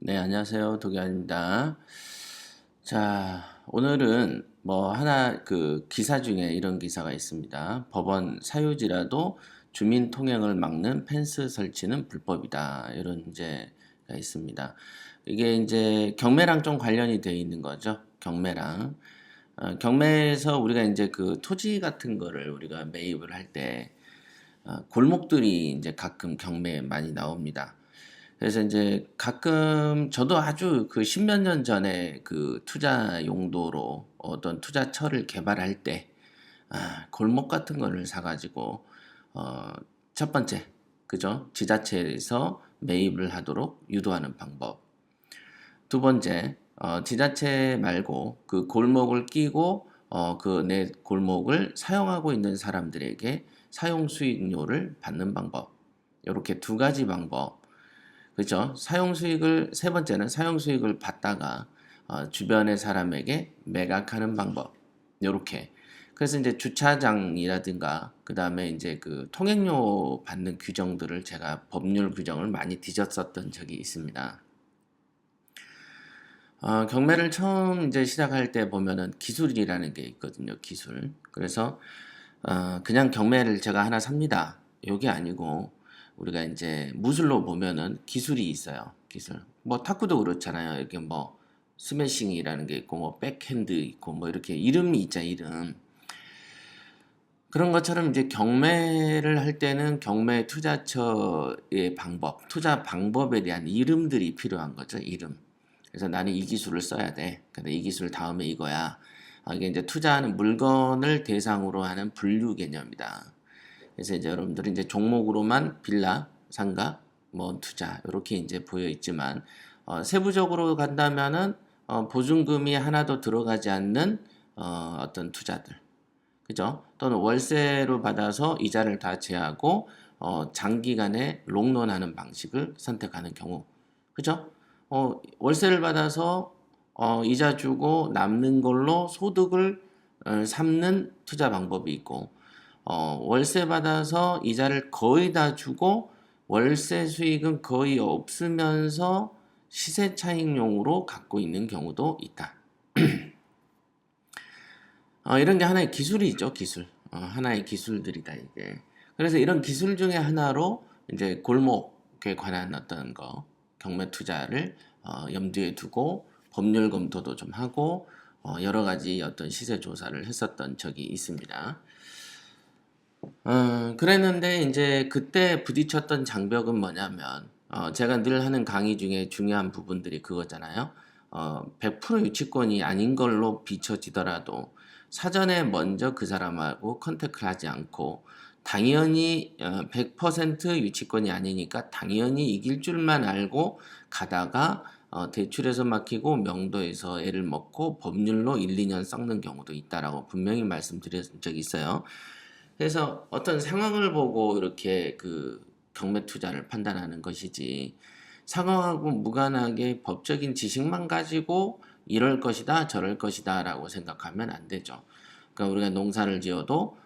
네, 안녕하세요. 도겸입니다. 자, 오늘은 뭐 하나 그 기사 중에 이런 기사가 있습니다. 법원 사유지라도 주민 통행을 막는 펜스 설치는 불법이다. 이런 이제가 있습니다. 이게 이제 경매랑 좀 관련이 돼 있는 거죠. 경매랑. 경매에서 우리가 이제 그 토지 같은 거를 우리가 매입을 할 때 골목들이 이제 가끔 경매에 많이 나옵니다. 그래서 이제 가끔 저도 아주 그 십몇 년 전에 그 투자 용도로 어떤 투자처를 개발할 때 골목 같은 거를 사가지고 어, 첫 번째 그죠? 지자체에서 매입을 하도록 유도하는 방법. 두 번째 지자체 말고 그 골목을 끼고 그 내 골목을 사용하고 있는 사람들에게 사용 수익료를 받는 방법. 이렇게 두 가지 방법. 그죠? 사용 수익을 세 번째는 사용 수익을 받다가 주변의 사람에게 매각하는 방법. 요렇게. 그래서 이제 주차장이라든가 그다음에 이제 그 통행료 받는 규정들을 제가 법률 규정을 많이 뒤졌었던 적이 있습니다. 경매를 처음 이제 시작할 때 보면은 기술이라는 게 있거든요. 기술. 그래서 그냥 경매를 제가 하나 삽니다. 요게 아니고 우리가 이제 무술로 보면은 기술이 있어요. 기술. 뭐 탁구도 그렇잖아요. 이렇게 뭐 스매싱이라는 게 있고 뭐 백핸드 있고 뭐 이렇게 이름이 있잖아요. 이름. 그런 것처럼 이제 경매를 할 때는 경매 투자처의 방법, 투자 방법에 대한 이름들이 필요한 거죠. 이름. 그래서 나는 이 기술을 써야 돼. 근데 이 기술 다음에 이거야. 이게 이제 투자하는 물건을 대상으로 하는 분류 개념이다. 그래서 이제 여러분들이 이제 종목으로만 빌라, 상가, 뭐 투자 이렇게 이제 보여 있지만 세부적으로 간다면은 보증금이 하나도 들어가지 않는 어떤 투자들, 그죠? 또는 월세로 받아서 이자를 다 제하고 장기간에 롱런하는 방식을 선택하는 경우, 그죠? 월세를 받아서 이자 주고 남는 걸로 소득을 삼는 투자 방법이 있고 월세 받아서 이자를 거의 다 주고 월세 수익은 거의 없으면서 시세 차익용으로 갖고 있는 경우도 있다. 이런 게 하나의 기술이죠, 기술. 하나의 기술들이다, 이게. 그래서 이런 기술 중에 하나로 이제 골목에 관한 어떤 거, 경매 투자를 염두에 두고 법률 검토도 좀 하고 여러 가지 어떤 시세 조사를 했었던 적이 있습니다. 그랬는데 이제 그때 부딪혔던 장벽은 뭐냐면 제가 늘 하는 강의 중에 중요한 부분들이 그거잖아요. 100% 유치권이 아닌 걸로 비춰지더라도 사전에 먼저 그 사람하고 컨택을 하지 않고 당연히 100% 유치권이 아니니까 당연히 이길 줄만 알고 가다가 대출에서 막히고 명도에서 애를 먹고 법률로 1, 2년 썩는 경우도 있다라고 분명히 말씀드린 적이 있어요. 그래서 어떤 상황을 보고 이렇게 그 경매 투자를 판단하는 것이지 상황하고 무관하게 법적인 지식만 가지고 이럴 것이다 저럴 것이다 라고 생각하면 안 되죠. 그러니까 우리가 농사를 지어도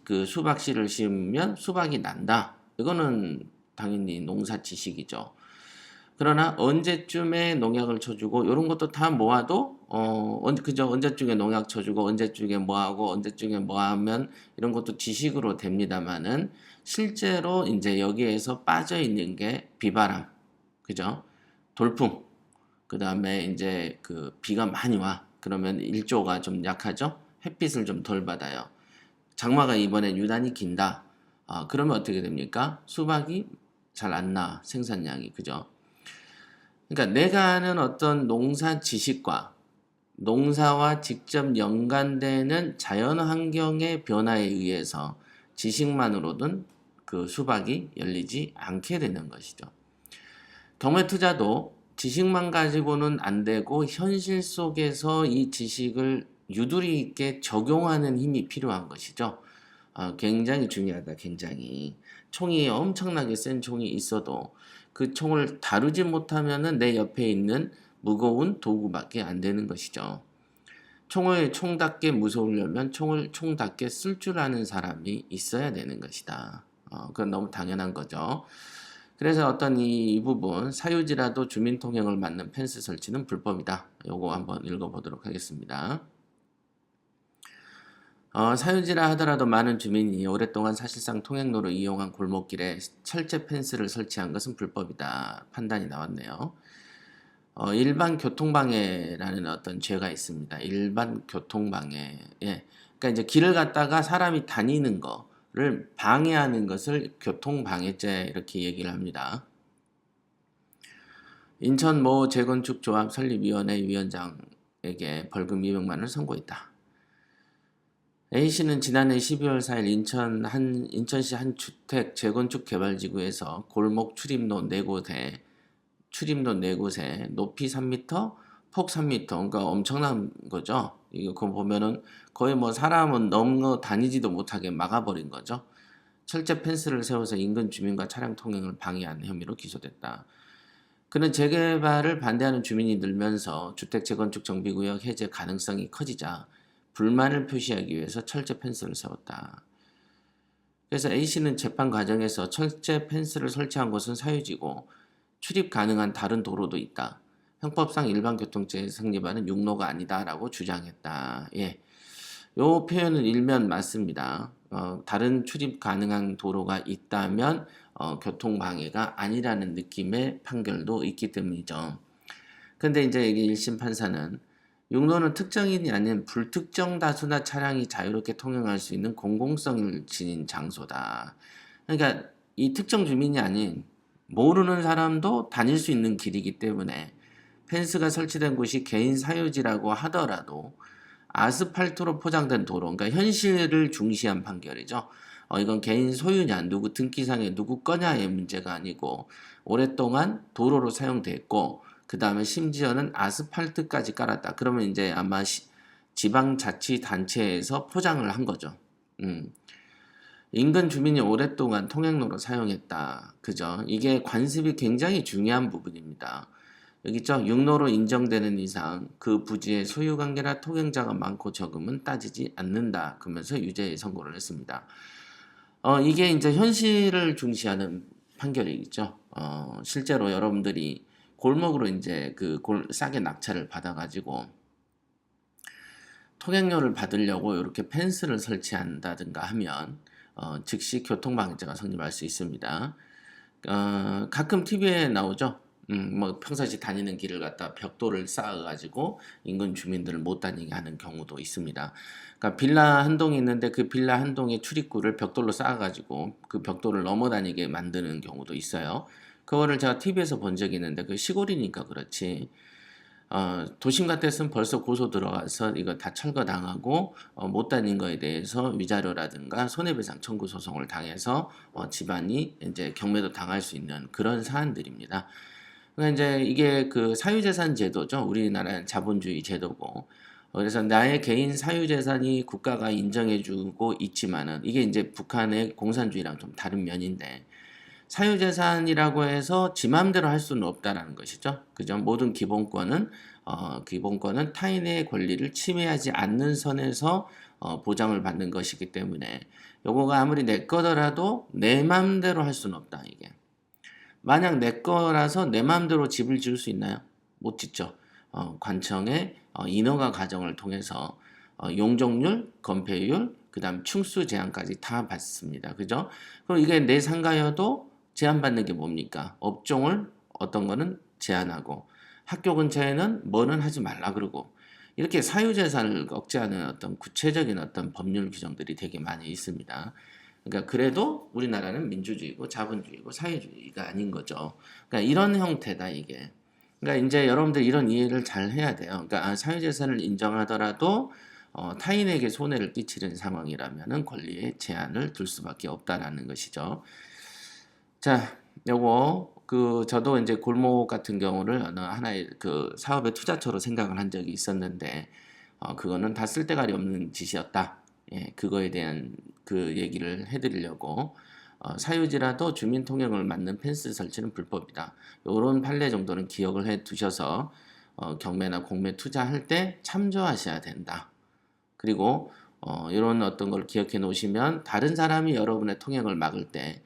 그 수박 씨를 심으면 수박이 난다. 이거는 당연히 농사 지식이죠. 그러나 언제쯤에 농약을 쳐주고 이런 것도 다 모아도 그저 언제쯤에 농약 쳐주고 언제쯤에 뭐하고 언제쯤에 뭐하면 이런 것도 지식으로 됩니다만은 실제로 이제 여기에서 빠져 있는 게 비바람, 그죠? 돌풍, 그 다음에 이제 그 비가 많이 와. 그러면 일조가 좀 약하죠? 햇빛을 좀 덜 받아요. 장마가 이번에 유난히 긴다. 그러면 어떻게 됩니까? 수박이 잘 안 나, 생산량이, 그죠? 그러니까 내가 아는 어떤 농사 지식과 농사와 직접 연관되는 자연 환경의 변화에 의해서 지식만으로는 그 수박이 열리지 않게 되는 것이죠. 경매 투자도 지식만 가지고는 안 되고 현실 속에서 이 지식을 유두리 있게 적용하는 힘이 필요한 것이죠. 굉장히 중요하다, 굉장히. 총이 엄청나게 센 총이 있어도 그 총을 다루지 못하면은 내 옆에 있는 무거운 도구밖에 안 되는 것이죠. 총을 총답게 무서우려면 총을 총답게 쓸 줄 아는 사람이 있어야 되는 것이다. 그건 너무 당연한 거죠. 그래서 어떤 이 부분 사유지라도 주민 통행을 막는 펜스 설치는 불법이다. 요거 한번 읽어보도록 하겠습니다. 사유지라 하더라도 많은 주민이 오랫동안 사실상 통행로로 이용한 골목길에 철제 펜스를 설치한 것은 불법이다. 판단이 나왔네요. 일반 교통방해라는 어떤 죄가 있습니다. 일반 교통방해. 예. 그러니까 이제 길을 갔다가 사람이 다니는 거를 방해하는 것을 교통방해죄 이렇게 얘기를 합니다. 인천 모 재건축 조합 설립위원회 위원장에게 벌금 200만 원을 선고했다. A씨는 지난해 12월 4일 인천시 한 주택 재건축 개발지구에서 골목 출입로 4곳에 높이 3m, 폭 3m, 그러니까 엄청난 거죠. 이거 보면은 거의 뭐 사람은 넘어 다니지도 못하게 막아버린 거죠. 철제 펜스를 세워서 인근 주민과 차량 통행을 방해한 혐의로 기소됐다. 그는 재개발을 반대하는 주민이 늘면서 주택 재건축 정비구역 해제 가능성이 커지자 불만을 표시하기 위해서 철제 펜스를 세웠다. 그래서 A씨는 재판 과정에서 철제 펜스를 설치한 곳은 사유지고 출입 가능한 다른 도로도 있다. 형법상 일반교통죄에 성립하는 육로가 아니다라고 주장했다. 예, 요 표현은 일면 맞습니다. 다른 출입 가능한 도로가 있다면 교통방해가 아니라는 느낌의 판결도 있기 때문이죠. 근데 이제 이게 1심 판사는 육로는 특정인이 아닌 불특정 다수나 차량이 자유롭게 통행할 수 있는 공공성을 지닌 장소다. 그러니까 이 특정 주민이 아닌 모르는 사람도 다닐 수 있는 길이기 때문에 펜스가 설치된 곳이 개인 사유지라고 하더라도 아스팔트로 포장된 도로, 그러니까 현실을 중시한 판결이죠. 이건 개인 소유냐, 누구 등기상에 누구 거냐의 문제가 아니고 오랫동안 도로로 사용됐고 그 다음에 심지어는 아스팔트까지 깔았다. 그러면 이제 아마 지방자치단체에서 포장을 한 거죠. 인근 주민이 오랫동안 통행로로 사용했다. 그죠? 이게 관습이 굉장히 중요한 부분입니다. 여기 있죠? 육로로 인정되는 이상 그 부지의 소유관계나 통행자가 많고 적음은 따지지 않는다. 그러면서 유죄 선고를 했습니다. 이게 이제 현실을 중시하는 판결이죠. 실제로 여러분들이 골목으로 이제 싸게 낙찰을 받아가지고 통행료를 받으려고 이렇게 펜스를 설치한다든가 하면 즉시 교통방해죄가 성립할 수 있습니다. 가끔 TV에 나오죠. 뭐 평상시 다니는 길을 갖다 벽돌을 쌓아가지고 인근 주민들을 못 다니게 하는 경우도 있습니다. 그러니까 빌라 한 동이 있는데 그 빌라 한 동의 출입구를 벽돌로 쌓아가지고 그 벽돌을 넘어 다니게 만드는 경우도 있어요. 그거를 제가 TV에서 본 적이 있는데 그 시골이니까 그렇지. 도심 같았으면 벌써 고소 들어가서 이거 다 철거당하고 못 다닌 거에 대해서 위자료라든가 손해배상 청구 소송을 당해서 집안이 이제 경매도 당할 수 있는 그런 사안들입니다. 그러니까 이제 이게 그 사유재산 제도죠. 우리나라는 자본주의 제도고. 그래서 나의 개인 사유재산이 국가가 인정해주고 있지만은 이게 이제 북한의 공산주의랑 좀 다른 면인데 사유재산이라고 해서 지 맘대로 할 수는 없다라는 것이죠. 그죠? 모든 기본권은 타인의 권리를 침해하지 않는 선에서 보장을 받는 것이기 때문에 요거가 아무리 내 거더라도 내 맘대로 할 수는 없다 이게. 만약 내 거라서 내 마음대로 집을 지을 수 있나요? 못 짓죠. 관청의 인허가 과정을 통해서 용적률, 건폐율, 그 다음 충수 제한까지 다 받습니다. 그죠? 그럼 이게 내 상가여도 제한받는 게 뭡니까? 업종을 어떤 거는 제한하고 학교 근처에는 뭐는 하지 말라 그러고 이렇게 사유재산을 억제하는 어떤 구체적인 어떤 법률 규정들이 되게 많이 있습니다. 그러니까 그래도 우리나라는 민주주의고 자본주의고 사회주의가 아닌 거죠. 그러니까 이런 형태다 이게. 그러니까 이제 여러분들 이런 이해를 잘 해야 돼요. 그러니까 사유재산을 인정하더라도 타인에게 손해를 끼치는 상황이라면은 권리에 제한을 둘 수밖에 없다라는 것이죠. 자, 요거 저도 이제 골목 같은 경우를 어느 하나의 그 사업의 투자처로 생각을 한 적이 있었는데 그거는 다 쓸데가리 없는 짓이었다. 예, 그거에 대한 그 얘기를 해드리려고 사유지라도 주민 통행을 막는 펜스 설치는 불법이다. 이런 판례 정도는 기억을 해 두셔서 경매나 공매 투자할 때 참조하셔야 된다. 그리고 이런 어떤 걸 기억해 놓으시면 다른 사람이 여러분의 통행을 막을 때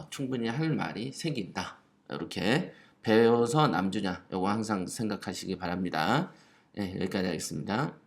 충분히 할 말이 생긴다. 이렇게 배워서 남주냐 요거 항상 생각하시기 바랍니다. 네, 여기까지 하겠습니다.